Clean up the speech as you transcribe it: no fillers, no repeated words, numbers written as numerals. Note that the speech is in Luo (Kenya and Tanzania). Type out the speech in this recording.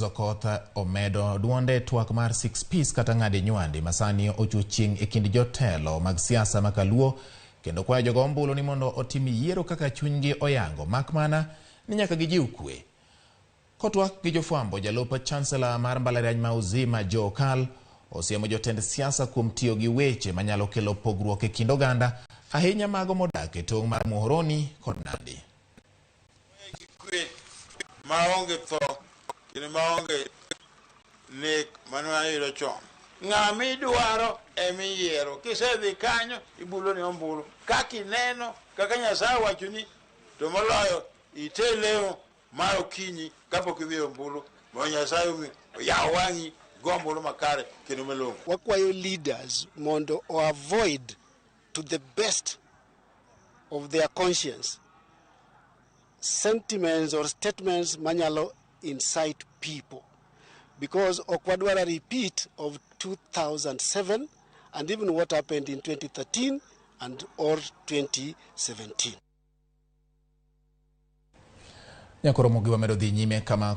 Zokotha omedo duonde twak mar 6 piece kata ng'ade nywandi masani ochuching e kind jotelo mag siasa makaluo kendo kwayo jogo ombulu ni mondo otim yiero kaka chunygi oyango makmana ni nyaka gijiw kwe. Kotwak gi jofwambo jalup chancellor mar mbalariany ma Uzima Joe Kal osiemo jotend siasa kuom tiyo gi weche manyalo kelo pogruok e kind oganda ahinya mago modak e tong' mar Muhoroni kod Nandi. Maonge tho kini maonge nek manayudo chon. Ng'ama idwaro emiyiero. Kisedhi kanyo ibulo ni ombulu. Kaka ineno kaka Nyasaye wachoni to moloyo iteleo mar okinyi kapok idhi ombulu. Mo Nyasaye yaw wang'i go ombulu makare kendo malong'o. Wakwayo leaders mondo avoid to the best of their conscience sentiments or statements manyalo incite people, because okwadwara repeat of 2007 and even what happened in 2013 and or 2017. Nyakoro Ramogi wamedo dhi nyime kama